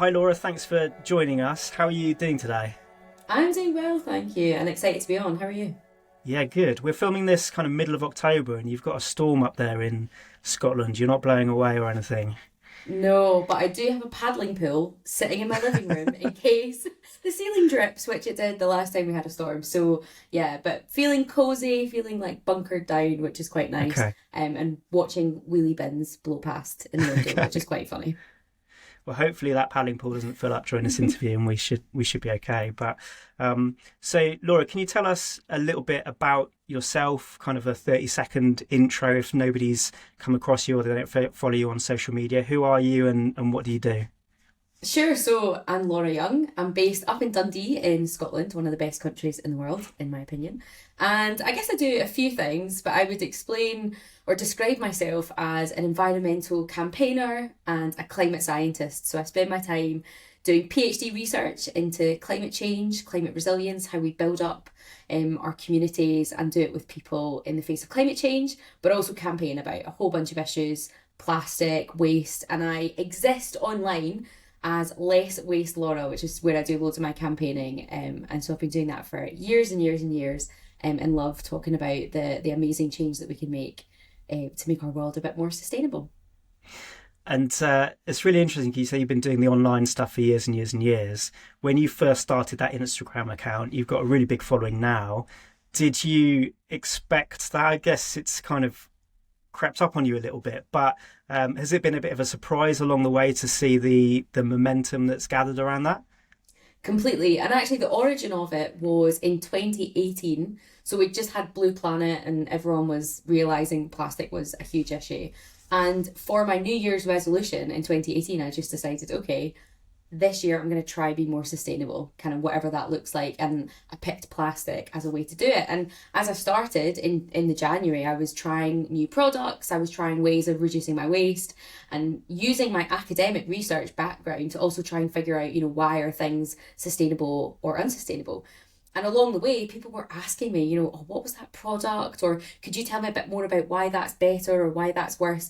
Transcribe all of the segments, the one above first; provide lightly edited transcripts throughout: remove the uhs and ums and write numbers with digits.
Hi Laura, thanks for joining us. How are you doing today? I'm doing well, thank you, and excited to be on. How are you? Yeah, good. We're filming this kind of middle of October and you've got a storm up there in Scotland. You're not blowing away or anything. No, but I do have a paddling pool sitting in my living room in case the ceiling drips, which it did the last time we had a storm. So yeah, but feeling cozy, feeling like bunkered down, which is quite nice. Okay. And watching wheelie bins blow past in the window, which is Okay. quite funny. Well, hopefully that paddling pool doesn't fill up during this interview, and we should be okay. But so, Laura, can you tell us a little bit about yourself? Kind of a 30-second intro, if nobody's come across you or they don't follow you on social media. Who are you, and what do you do? Sure. So I'm Laura Young. I'm based up in Dundee in Scotland, one of the best countries in the world, in my opinion. And I guess I do a few things, but I would explain or describe myself as an environmental campaigner and a climate scientist. So I spend my time doing PhD research into climate change, climate resilience, how we build up our communities and do it with people in the face of climate change, but also campaign about a whole bunch of issues, plastic, waste, and I exist online as Less Waste Laura, which is where I do loads of my campaigning. And so I've been doing that for years and years and years, and love talking about the amazing change that we can make to make our world a bit more sustainable. And it's really interesting. You say you've been doing the online stuff for years and years and years. When you first started that Instagram account, you've got a really big following now. Did you expect that? I guess it's kind of crept up on you a little bit, but has it been a bit of a surprise along the way to see the momentum that's gathered around that? Completely. And actually, the origin of it was in 2018. So we just had Blue Planet, and everyone was realizing plastic was a huge issue. And for my New Year's resolution in 2018, I just decided, okay, this year I'm going to try be more sustainable, kind of whatever that looks like. And I picked plastic as a way to do it. And as I started in the January, I was trying new products, I was trying ways of reducing my waste and using my academic research background to also try and figure out, why are things sustainable or unsustainable. And along the way, people were asking me, oh, what was that product? Or could you tell me a bit more about why that's better or why that's worse?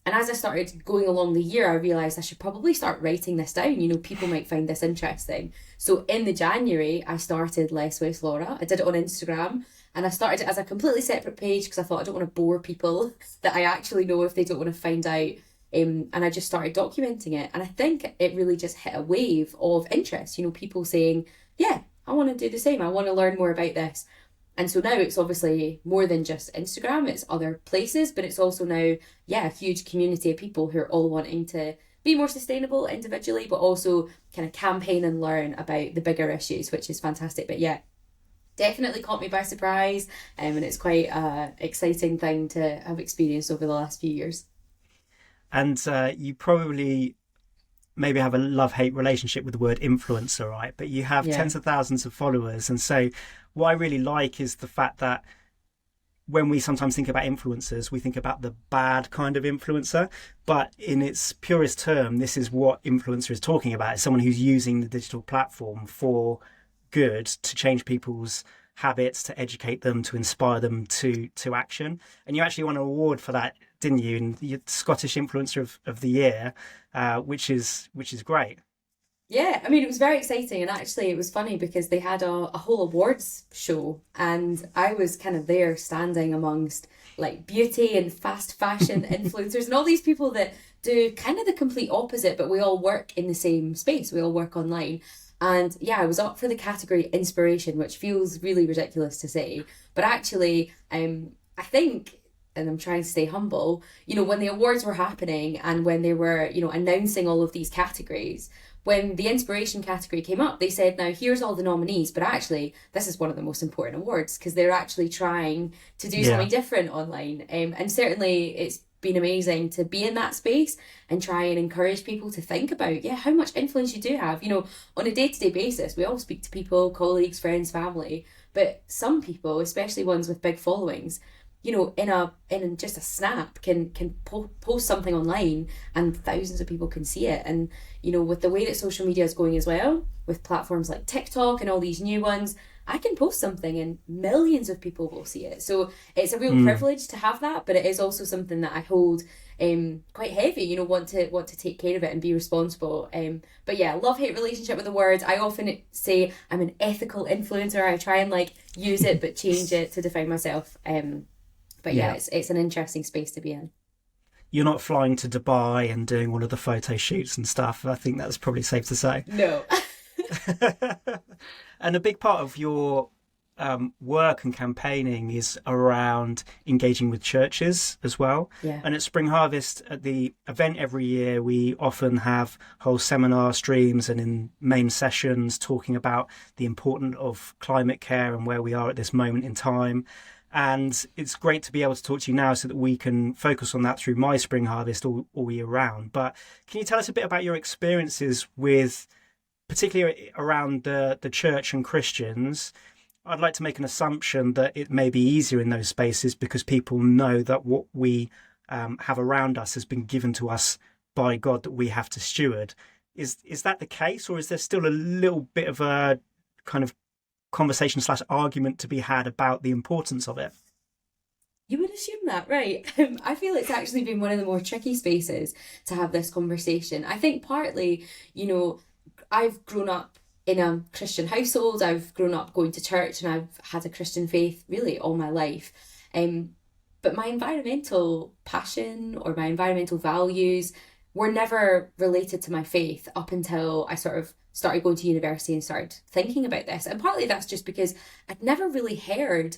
And as I started going along the year, I realised I should probably start writing this down. People might find this interesting. So in the January, I started Less Waste Laura. I did it on Instagram and I started it as a completely separate page because I thought I don't want to bore people that I actually know if they don't want to find out. And I just started documenting it. And I think it really just hit a wave of interest. People saying, yeah, I want to do the same. I want to learn more about this. And so now it's obviously more than just Instagram, it's other places, but it's also now, yeah, a huge community of people who are all wanting to be more sustainable individually, but also kind of campaign and learn about the bigger issues, which is fantastic. But yeah, definitely caught me by surprise. And it's quite a exciting thing to have experienced over the last few years. And you probably maybe have a love-hate relationship with the word influencer, right? But you have Yeah. tens of thousands of followers. And so what I really like is the fact that when we sometimes think about influencers, we think about the bad kind of influencer. But in its purest term, this is what influencer is talking about. It's someone who's using the digital platform for good to change people's habits, to educate them, to inspire them to action. And you actually won an award for that, didn't you? And the Scottish Influencer of the Year, which is great. Yeah, I mean, it was very exciting. And actually, it was funny because they had a whole awards show, and I was kind of there standing amongst like beauty and fast fashion influencers and all these people that do kind of the complete opposite, but we all work in the same space. We all work online. And yeah, I was up for the category inspiration, which feels really ridiculous to say. But actually, I think, and I'm trying to stay humble, when the awards were happening and when they were, announcing all of these categories, when the inspiration category came up, they said, now here's all the nominees, but actually this is one of the most important awards because they're actually trying to do Yeah. something different online. And certainly it's been amazing to be in that space and try and encourage people to think about, yeah, how much influence you do have. On a day-to-day basis, we all speak to people, colleagues, friends, family, but some people, especially ones with big followings, in just a snap can post something online and thousands of people can see it. And with the way that social media is going as well, with platforms like TikTok and all these new ones, I can post something and millions of people will see it. So it's a real privilege to have that, but it is also something that I hold quite heavy, you know, want to take care of it and be responsible. But yeah, love-hate relationship with the words. I often say I'm an ethical influencer. I try and like use it but change it to define myself. But yeah, it's an interesting space to be in. You're not flying to Dubai and doing all of the photo shoots and stuff. I think that's probably safe to say. No. And a big part of your work and campaigning is around engaging with churches as well. Yeah. And at Spring Harvest, at the event every year, we often have whole seminar streams and in main sessions talking about the importance of climate care and where we are at this moment in time. And it's great to be able to talk to you now so that we can focus on that through my Spring Harvest all year round. But can you tell us a bit about your experiences with, particularly around the church and Christians? I'd like to make an assumption that it may be easier in those spaces because people know that what we have around us has been given to us by God that we have to steward. Is that the case, or is there still a little bit of a kind of conversation / argument to be had about the importance of it? You would assume that, right? I feel it's actually been one of the more tricky spaces to have this conversation. I think partly, you know, I've grown up in a Christian household. I've grown up going to church and I've had a Christian faith really all my life. But my environmental passion or my environmental values were never related to my faith up until I sort of started going to university and started thinking about this. And partly that's just because I'd never really heard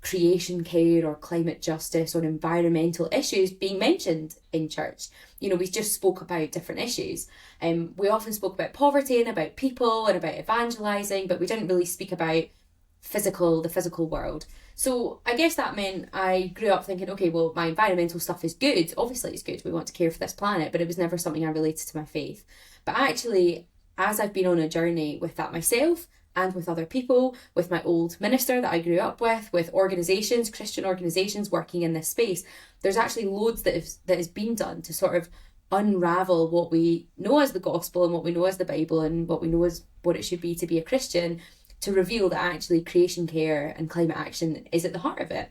creation care or climate justice or environmental issues being mentioned in church. You know, we just spoke about different issues. We often spoke about poverty and about people and about evangelizing, but we didn't really speak about the physical world. So I guess that meant I grew up thinking, okay, well, my environmental stuff is good. Obviously it's good. We want to care for this planet, but it was never something I related to my faith. But actually, as I've been on a journey with that myself and with other people, with my old minister that I grew up with organisations, Christian organisations working in this space, there's actually loads that has been done to sort of unravel what we know as the gospel and what we know as the Bible and what we know as what it should be to be a Christian, to reveal that actually creation care and climate action is at the heart of it.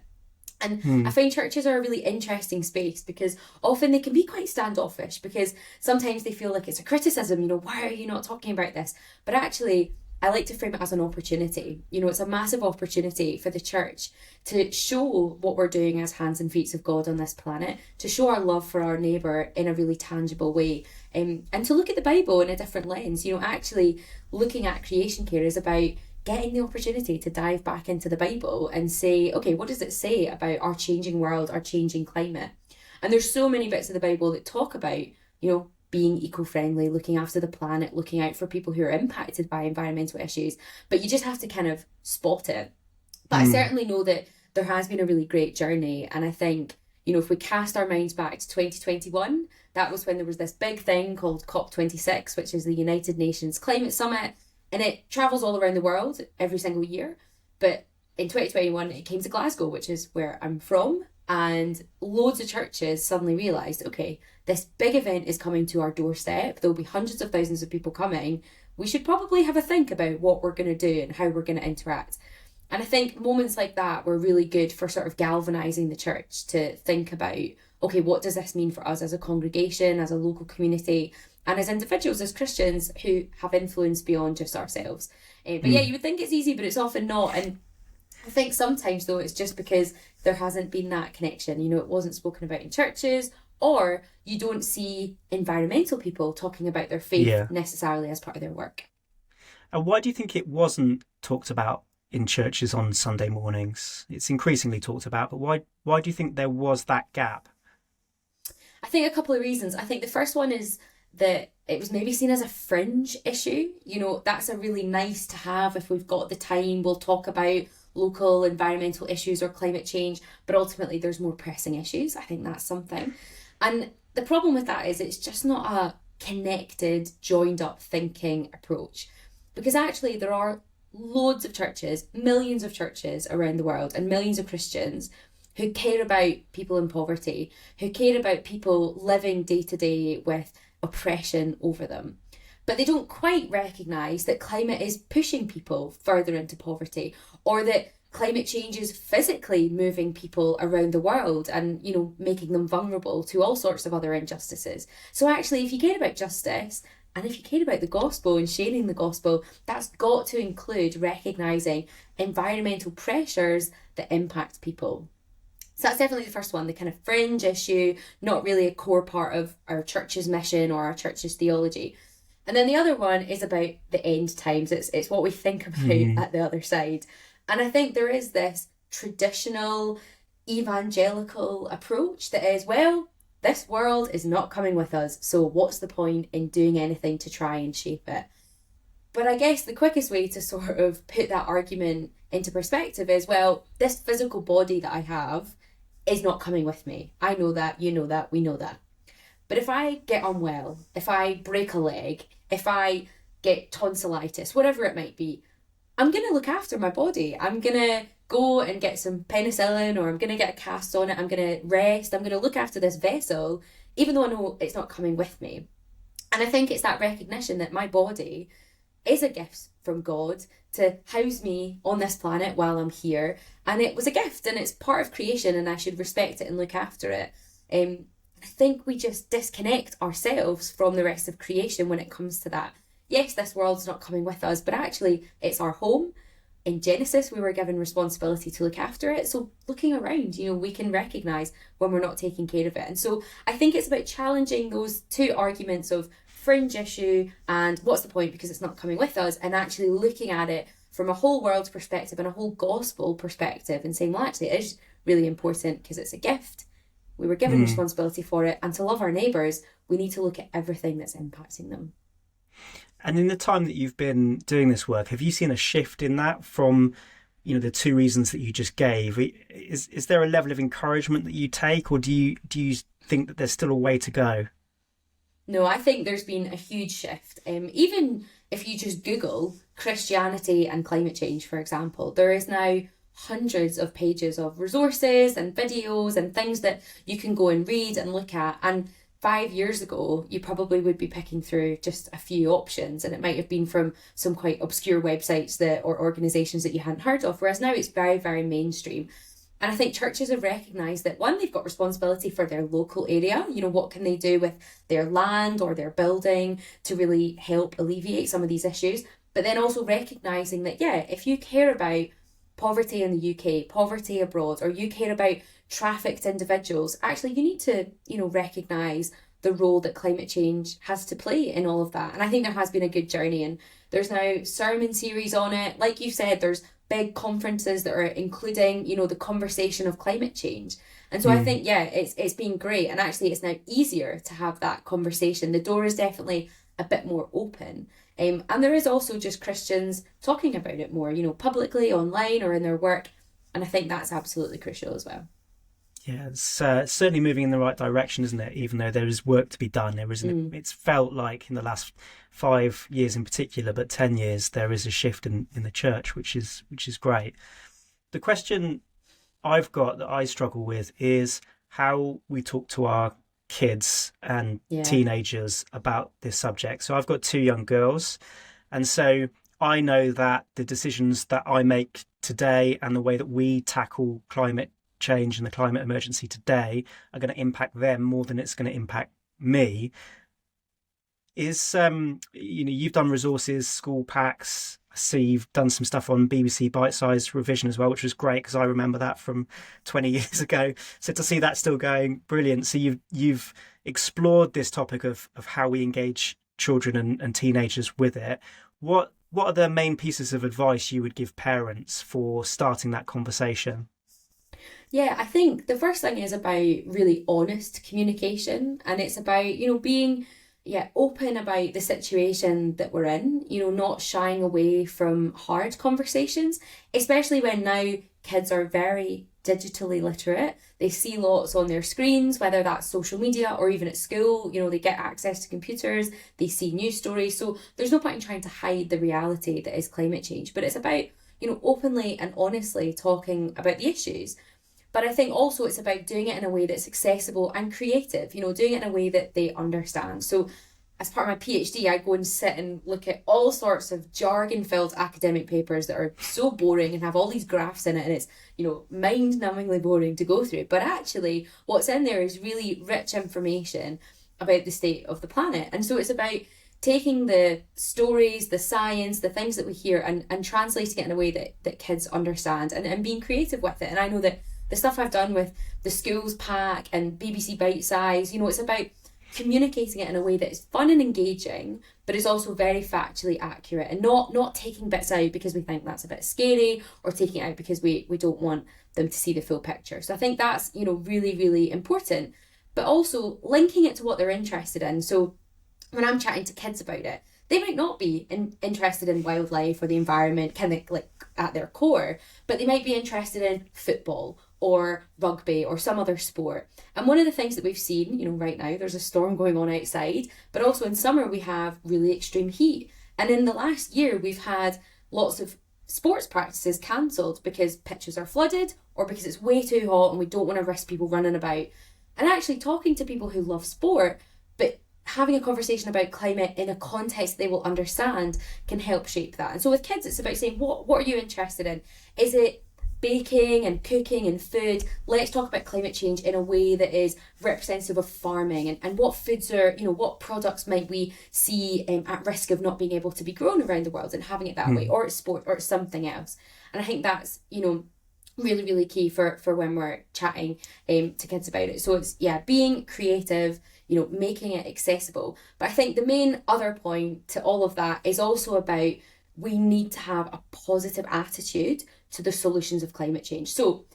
And I find churches are a really interesting space because often they can be quite standoffish because sometimes they feel like it's a criticism, you know, why are you not talking about this? But actually, I like to frame it as an opportunity. You know, it's a massive opportunity for the church to show what we're doing as hands and feet of God on this planet, to show our love for our neighbour in a really tangible way, and to look at the Bible in a different lens. You know, actually looking at creation care is about getting the opportunity to dive back into the Bible and say, okay, what does it say about our changing world, our changing climate? And there's so many bits of the Bible that talk about, you know, being eco-friendly, looking after the planet, looking out for people who are impacted by environmental issues. But you just have to kind of spot it. But I certainly know that there has been a really great journey. And I think, you know, if we cast our minds back to 2021, that was when there was this big thing called COP26, which is the United Nations Climate Summit. And it travels all around the world every single year. But in 2021, it came to Glasgow, which is where I'm from. And loads of churches suddenly realised, okay, this big event is coming to our doorstep. There'll be hundreds of thousands of people coming. We should probably have a think about what we're going to do and how we're going to interact. And I think moments like that were really good for sort of galvanising the church to think about, okay, what does this mean for us as a congregation, as a local community, and as individuals, as Christians who have influence beyond just ourselves. But yeah, you would think it's easy, but it's often not. And I think sometimes, though, it's just because there hasn't been that connection. You know, it wasn't spoken about in churches, or you don't see environmental people talking about their faith necessarily as part of their work. And why do you think it wasn't talked about in churches on Sunday mornings? It's increasingly talked about, but why do you think there was that gap? I think a couple of reasons. I think the first one is that it was maybe seen as a fringe issue. You know, that's a really nice to have. If we've got the time, we'll talk about local environmental issues or climate change, but ultimately there's more pressing issues. I think that's something. And the problem with that is it's just not a connected, joined up thinking approach. Because actually there are loads of churches, millions of churches around the world, and millions of Christians who care about people in poverty, who care about people living day to day with oppression over them. but they don't quite recognise that climate is pushing people further into poverty, or that climate change is physically moving people around the world and, making them vulnerable to all sorts of other injustices. So actually, if you care about justice, and if you care about the gospel and sharing the gospel, that's got to include recognising environmental pressures that impact people. So that's definitely the first one, the kind of fringe issue, not really a core part of our church's mission or our church's theology. And then the other one is about the end times. It's what we think about at the other side. And I think there is this traditional evangelical approach that is, well, this world is not coming with us, so what's the point in doing anything to try and shape it? But I guess the quickest way to sort of put that argument into perspective is, well, this physical body that I have is not coming with me. I know that, you know that, we know that. But if I get unwell, if I break a leg, if I get tonsillitis, whatever it might be, I'm going to look after my body. I'm going to go and get some penicillin, or I'm going to get a cast on it. I'm going to rest. I'm going to look after this vessel, even though I know it's not coming with me. And I think it's that recognition that my body is a gift from God to house me on this planet while I'm here. And it was a gift, and it's part of creation, and I should respect it and look after it. I think we just disconnect ourselves from the rest of creation when it comes to that. Yes, this world's not coming with us, but actually it's our home. In Genesis, we were given responsibility to look after it. So looking around, we can recognise when we're not taking care of it. And so I think it's about challenging those two arguments of fringe issue and what's the point because it's not coming with us, and actually looking at it from a whole world perspective and a whole gospel perspective and saying, well, actually it is really important because it's a gift. We were given responsibility for it, and to love our neighbours, we need to look at everything that's impacting them. And in the time that you've been doing this work, have you seen a shift in that from, the two reasons that you just gave? Is there a level of encouragement that you take, or do you think that there's still a way to go? No, I think there's been a huge shift. Even if you just Google Christianity and climate change, for example, there is now hundreds of pages of resources and videos and things that you can go and read and look at. And 5 years ago, you probably would be picking through just a few options, and it might have been from some quite obscure websites or organisations that you hadn't heard of, whereas now it's very, very mainstream. And I think churches have recognised that, one, they've got responsibility for their local area. What can they do with their land or their building to really help alleviate some of these issues? But then also recognising that, if you care about poverty in the UK, poverty abroad, or you care about trafficked individuals, actually you need to, recognise the role that climate change has to play in all of that. And I think there has been a good journey, and there's now sermon series on it. Like you said, there's big conferences that are including, the conversation of climate change. And so I think, it's been great. And actually it's now easier to have that conversation. The door is definitely a bit more open. And there is also just Christians talking about it more, publicly, online, or in their work. And I think that's absolutely crucial as well. Yeah, it's certainly moving in the right direction, isn't it? Even though there is work to be done, there isn't. It's felt like in the last 5 years in particular, but 10 years, there is a shift in the church, which is great. The question I've got that I struggle with is how we talk to our kids and teenagers about this subject. So I've got 2 young girls, and so I know that the decisions that I make today and the way that we tackle climate change and the climate emergency today are going to impact them more than it's going to impact me. Is you've done resources, school packs. I see you've done some stuff on BBC Bite-Sized Revision as well, which was great because I remember that from 20 years ago. So to see that still going, brilliant. So you've explored this topic of how we engage children and teenagers with it. What are the main pieces of advice you would give parents for starting that conversation? Yeah, I think the first thing is about really honest communication, and it's about, being open about the situation that we're in, not shying away from hard conversations, especially when now kids are very digitally literate. They see lots on their screens, whether that's social media or even at school, they get access to computers, they see news stories. So there's no point in trying to hide the reality that is climate change, but it's about, openly and honestly talking about the issues. But I think also it's about doing it in a way that's accessible and creative, doing it in a way that they understand. So as part of my PhD, I go and sit and look at all sorts of jargon-filled academic papers that are so boring and have all these graphs in it, and it's, mind-numbingly boring to go through. But actually, what's in there is really rich information about the state of the planet. And so it's about taking the stories, the science, the things that we hear, and translating it in a way that kids understand, and being creative with it. And I know that the stuff I've done with the schools pack and BBC Bite Size, it's about communicating it in a way that is fun and engaging, but is also very factually accurate, and not taking bits out because we think that's a bit scary, or taking it out because we don't want them to see the full picture. So I think that's, really, really important, but also linking it to what they're interested in. So when I'm chatting to kids about it, they might not be interested in wildlife or the environment kind of like at their core, but they might be interested in football or rugby or some other sport. And one of the things that we've seen, right now, there's a storm going on outside, but also in summer we have really extreme heat. And in the last year, we've had lots of sports practices cancelled because pitches are flooded or because it's way too hot and we don't want to risk people running about. And actually talking to people who love sport, but having a conversation about climate in a context they will understand can help shape that. And so with kids, it's about saying, what are you interested in? Is it baking and cooking and food? Let's talk about climate change in a way that is representative of farming, and what foods are, what products might we see at risk of not being able to be grown around the world, and having it that way, or it's sport, or it's something else. And I think that's, really, really key for when we're chatting to kids about it. So it's, being creative, making it accessible. But I think the main other point to all of that is also about, we need to have a positive attitude to the solutions of climate change. So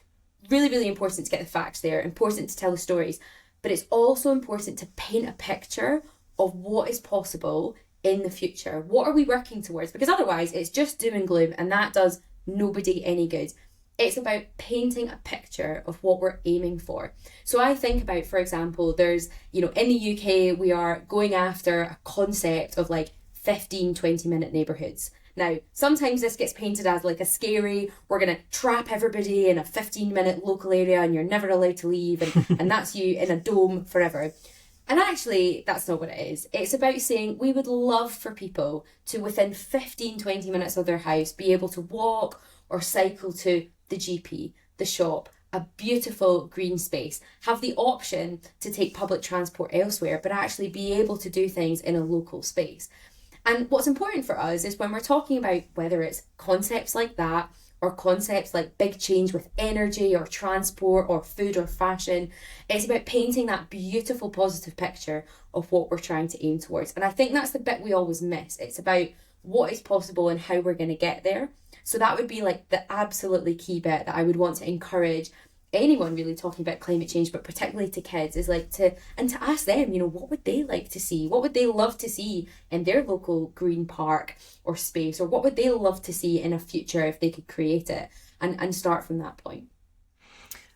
really, really important to get the facts there, important to tell the stories, but it's also important to paint a picture of what is possible in the future. What are we working towards? Because otherwise it's just doom and gloom, and that does nobody any good. It's about painting a picture of what we're aiming for. So I think about, for example, there's, in the UK, we are going after a concept of like 15, 20-minute neighbourhoods. Now, sometimes this gets painted as like a scary, we're going to trap everybody in a 15-minute local area and you're never allowed to leave, and that's you in a dome forever. And actually, that's not what it is. It's about saying we would love for people to, within 15, 20 minutes of their house, be able to walk or cycle to the GP, the shop, a beautiful green space, have the option to take public transport elsewhere, but actually be able to do things in a local space. And what's important for us is when we're talking about whether it's concepts like that, or concepts like big change with energy or transport or food or fashion, it's about painting that beautiful positive picture of what we're trying to aim towards. And I think that's the bit we always miss. It's about what is possible and how we're going to get there. So that would be like the absolutely key bit that I would want to encourage anyone really talking about climate change, but particularly to kids, is like to ask them, what would they like to see? What would they love to see in their local green park or space? Or what would they love to see in a future if they could create it, and start from that point.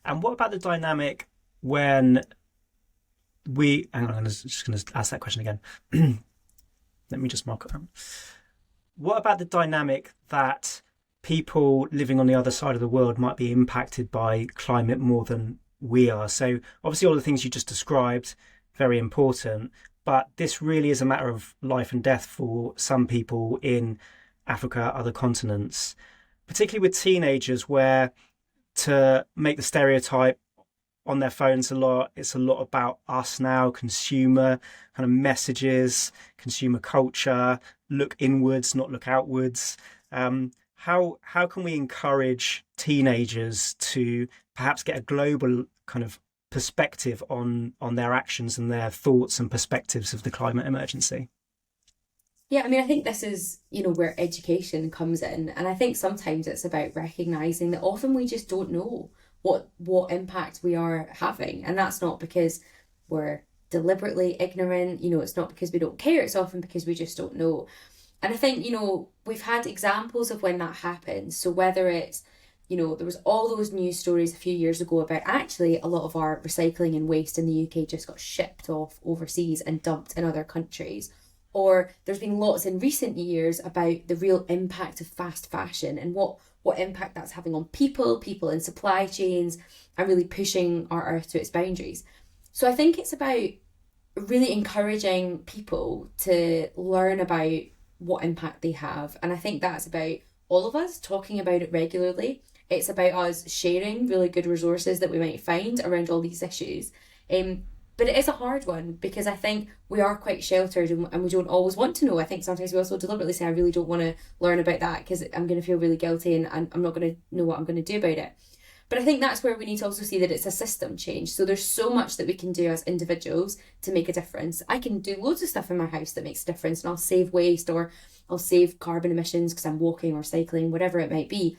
And what about the dynamic when hang on, I'm just going to ask that question again. Let me just mark it down. What about the dynamic that people living on the other side of the world might be impacted by climate more than we are? So obviously all the things you just described, very important, but this really is a matter of life and death for some people in Africa, other continents, particularly with teenagers, where, to make the stereotype, on their phones a lot, it's a lot about us now, consumer kind of messages, consumer culture, look inwards, not look outwards. How can we encourage teenagers to perhaps get a global kind of perspective on their actions and their thoughts and perspectives of the climate emergency? Yeah, I mean, I think this is, where education comes in. And I think sometimes it's about recognising that often we just don't know what impact we are having. And that's not because we're deliberately ignorant, it's not because we don't care, it's often because we just don't know. And I think, we've had examples of when that happens. So whether it's, there was all those news stories a few years ago about actually a lot of our recycling and waste in the UK just got shipped off overseas and dumped in other countries. Or there's been lots in recent years about the real impact of fast fashion and what impact that's having on people in supply chains, and really pushing our earth to its boundaries. So I think it's about really encouraging people to learn about what impact they have. And I think that's about all of us talking about it regularly. It's about us sharing really good resources that we might find around all these issues. But it is a hard one because I think we are quite sheltered and we don't always want to know. I think sometimes we also deliberately say, I really don't want to learn about that because I'm going to feel really guilty and I'm not going to know what I'm going to do about it. But I think that's where we need to also see that it's a system change. So there's so much that we can do as individuals to make a difference. I can do loads of stuff in my house that makes a difference, and I'll save waste or I'll save carbon emissions because I'm walking or cycling, whatever it might be.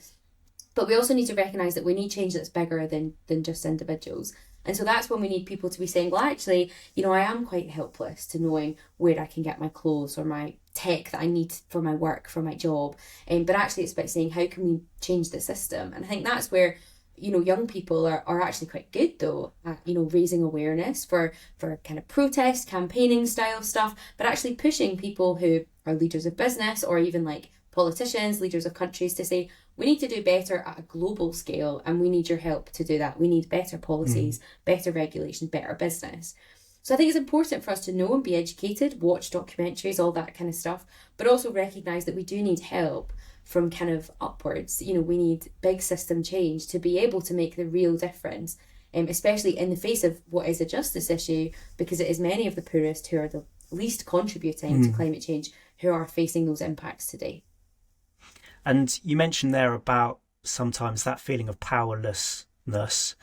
But we also need to recognise that we need change that's bigger than just individuals. And so that's when we need people to be saying, well, actually, I am quite helpless to knowing where I can get my clothes or my tech that I need for my work, for my job. But actually it's about saying, how can we change the system? And I think that's where young people are actually quite good though at, raising awareness for kind of protest, campaigning style stuff, but actually pushing people who are leaders of business or even like politicians, leaders of countries to say, we need to do better at a global scale and we need your help to do that. We need better policies, better regulation, better business. So I think it's important for us to know and be educated, watch documentaries, all that kind of stuff, but also recognise that we do need help from kind of upwards. We need big system change to be able to make the real difference, especially in the face of what is a justice issue, because it is many of the poorest who are the least contributing to climate change who are facing those impacts today. And you mentioned there about sometimes that feeling of powerlessness,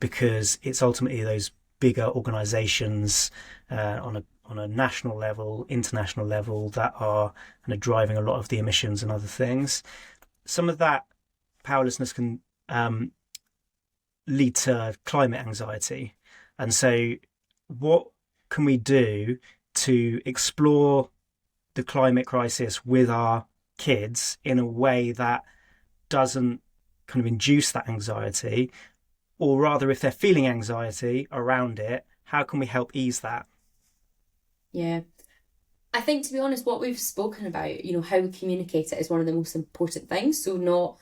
because it's ultimately those bigger organisations on a national level, international level, that are kind of driving a lot of the emissions and other things. Some of that powerlessness can lead to climate anxiety. And so what can we do to explore the climate crisis with our kids in a way that doesn't kind of induce that anxiety? Or rather, if they're feeling anxiety around it, how can we help ease that? Yeah. I think, to be honest, what we've spoken about, how we communicate it is one of the most important things. So not,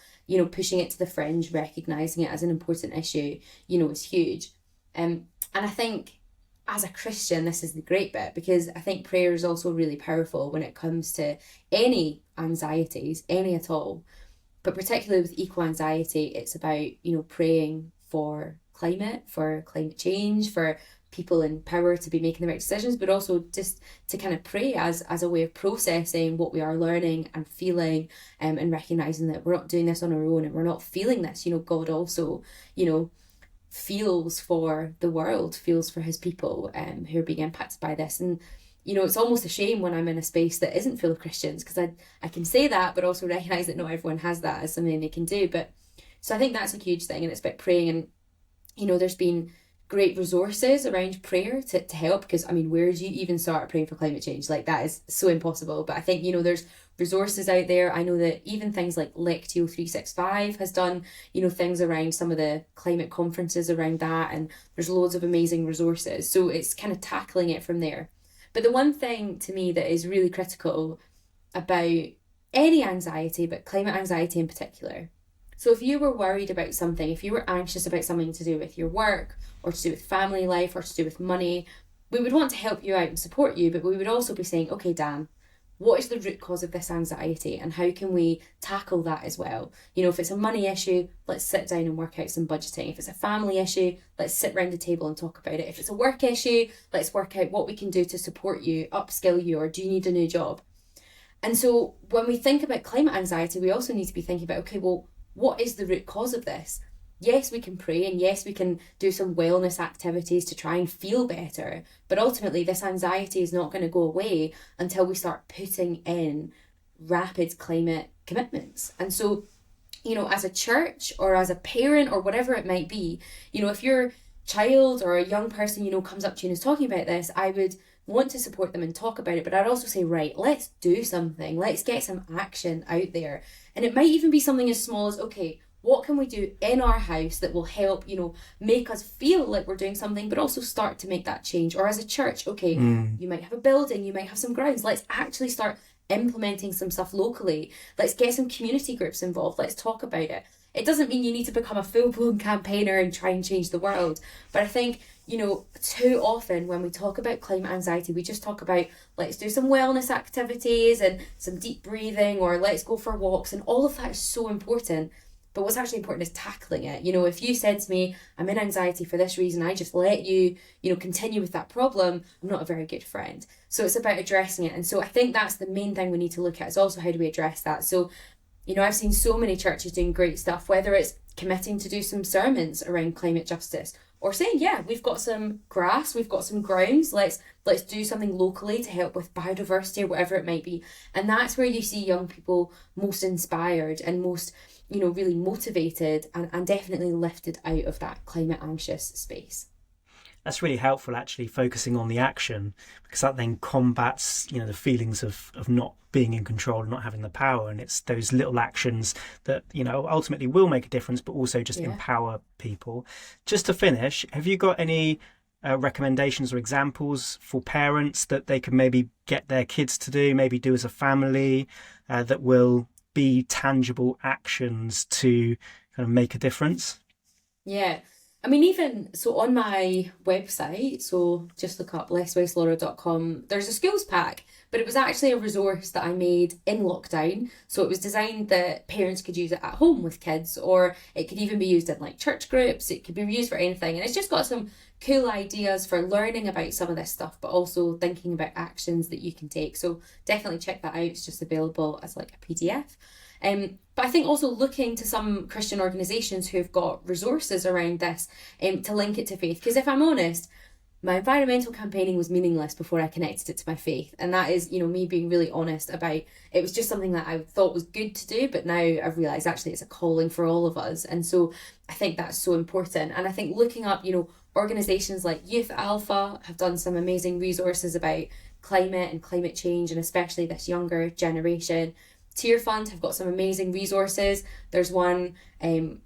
pushing it to the fringe, recognising it as an important issue, is huge. And I think as a Christian, this is the great bit, because I think prayer is also really powerful when it comes to any anxieties, any at all. But particularly with eco-anxiety, it's about, praying for climate change, for people in power to be making the right decisions, but also just to kind of pray as a way of processing what we are learning and feeling, and recognising that we're not doing this on our own and we're not feeling this. God also, feels for the world, feels for his people who are being impacted by this. And it's almost a shame when I'm in a space that isn't full of Christians, because I can say that but also recognise that not everyone has that as something they can do. But so I think that's a huge thing, and it's about praying. And there's been great resources around prayer to help, because where do you even start praying for climate change? Like, that is so impossible. But I think there's resources out there. I know that even things like Lectio 365 has done things around some of the climate conferences around that, and there's loads of amazing resources. So it's kind of tackling it from there. But the one thing to me that is really critical about any anxiety, but climate anxiety in particular, so if you were worried about something, if you were anxious about something to do with your work or to do with family life or to do with money, we would want to help you out and support you, but we would also be saying, okay, Dan, what is the root cause of this anxiety and how can we tackle that as well? If it's a money issue, let's sit down and work out some budgeting. If it's a family issue, let's sit around the table and talk about it. If it's a work issue, let's work out what we can do to support you, upskill you, or do you need a new job? And so when we think about climate anxiety, we also need to be thinking about, okay, well, what is the root cause of this? Yes, we can pray, and yes, we can do some wellness activities to try and feel better, but ultimately this anxiety is not going to go away until we start putting in rapid climate commitments. And so, as a church or as a parent or whatever it might be, if your child or a young person, comes up to you and is talking about this, I would want to support them and talk about it, but I'd also say, right, let's do something. Let's get some action out there. And it might even be something as small as, okay, what can we do in our house that will help, make us feel like we're doing something, but also start to make that change? Or as a church, okay, you might have a building, you might have some grounds. Let's actually start implementing some stuff locally. Let's get some community groups involved. Let's talk about it. it doesn't mean you need to become a full-blown campaigner and try and change the world. But I think, you know, too often when we talk about climate anxiety, we just talk about, let's do some wellness activities and some deep breathing, or let's go for walks, and all of that is so important. But what's actually important is tackling it. You know, if you said to me, I'm in anxiety for this reason, I just let you, you know, continue with that problem, I'm not a very good friend. So it's about addressing it. And so I think that's the main thing we need to look at, is also how do we address that. So, you know, I've seen so many churches doing great stuff, whether it's committing to do some sermons around climate justice, or saying, yeah, we've got some grass, we've got some grounds, let's do something locally to help with biodiversity or whatever it might be. And that's where you see young people most inspired and most, you know, really motivated and definitely lifted out of that climate anxious space. That's really helpful, actually, focusing on the action, because that then combats, you know, the feelings of not being in control and not having the power. And it's those little actions that, you know, ultimately will make a difference, but also just empower people. Just to finish, have you got any recommendations or examples for parents that they can maybe get their kids to do, maybe do as a family, that will be tangible actions to kind of make a difference? Yeah. I mean, even so on my website, so just look up lesswastelaura.com, there's a skills pack, but it was actually a resource that I made in lockdown. So it was designed that parents could use it at home with kids, or it could even be used in like church groups. It could be used for anything. And it's just got some cool ideas for learning about some of this stuff, but also thinking about actions that you can take. So definitely check that out. It's just available as like a PDF. But I think also looking to some Christian organisations who've got resources around this to link it to faith. Because if I'm honest, my environmental campaigning was meaningless before I connected it to my faith. And that is, you know, me being really honest about, it was just something that I thought was good to do, but now I've realised actually it's a calling for all of us. And so I think that's so important. And I think looking up, you know, organisations like Youth Alpha have done some amazing resources about climate and climate change, and especially this younger generation. Tear Fund have got some amazing resources. There's one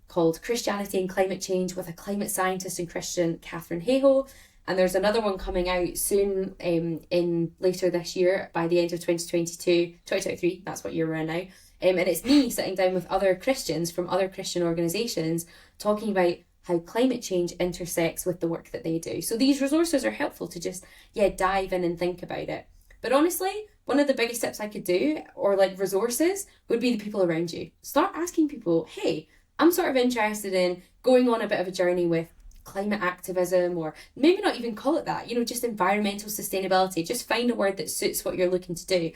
called Christianity and Climate Change with a climate scientist and Christian, Catherine Hayhoe. And there's another one coming out soon in later this year, by the end of 2023, that's what year we're in now. And it's me sitting down with other Christians from other Christian organisations talking about how climate change intersects with the work that they do. So these resources are helpful to just, dive in and think about it. But honestly, one of the biggest tips I could do, or like resources, would be the people around you. Start asking people, hey, I'm sort of interested in going on a bit of a journey with climate activism, or maybe not even call it that, you know, just environmental sustainability. Just find a word that suits what you're looking to do.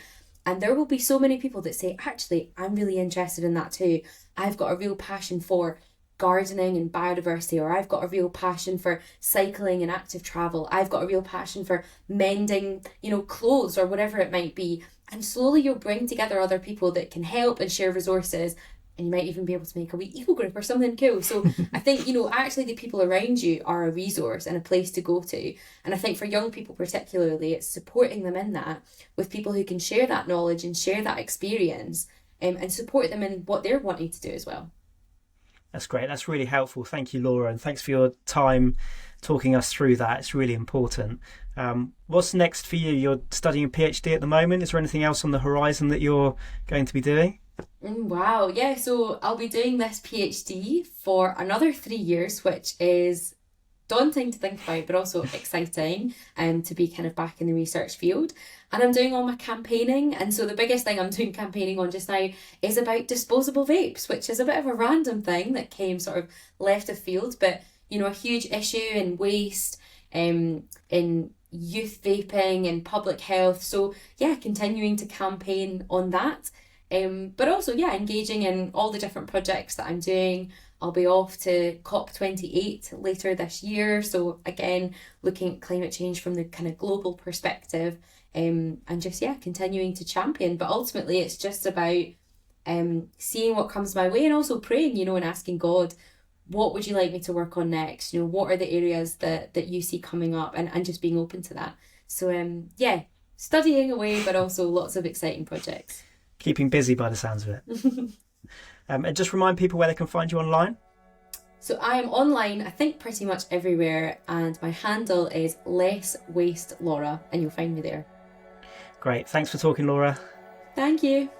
And there will be so many people that say, actually, I'm really interested in that too. I've got a real passion for gardening and biodiversity, or I've got a real passion for cycling and active travel. I've got a real passion for mending, you know, clothes or whatever it might be. And slowly you'll bring together other people that can help and share resources. And you might even be able to make a wee eco group or something cool. So I think, you know, actually the people around you are a resource and a place to go to. And I think for young people particularly, it's supporting them in that with people who can share that knowledge and share that experience, and support them in what they're wanting to do as well. That's great. That's really helpful. Thank you, Laura. And thanks for your time talking us through that. It's really important. What's next for you? You're studying a PhD at the moment. Is there anything else on the horizon that you're going to be doing? Wow. Yeah. So I'll be doing this PhD for another 3 years, which is daunting to think about, but also exciting to be kind of back in the research field. And I'm doing all my campaigning. And so the biggest thing I'm doing campaigning on just now is about disposable vapes, which is a bit of a random thing that came sort of left of field, but, you know, a huge issue in waste, in youth vaping and public health. So yeah, continuing to campaign on that. But also, engaging in all the different projects that I'm doing. I'll be off to COP28 later this year. So again, looking at climate change from the kind of global perspective, and just, continuing to champion. But ultimately, it's just about seeing what comes my way, and also praying, you know, and asking God, what would you like me to work on next? You know, what are the areas that you see coming up, and just being open to that. So studying away, but also lots of exciting projects. Keeping busy by the sounds of it. And just remind people where they can find you online. So I am online, I think pretty much everywhere, and my handle is Less Waste Laura, and you'll find me there. Great. Thanks for talking, Laura. Thank you.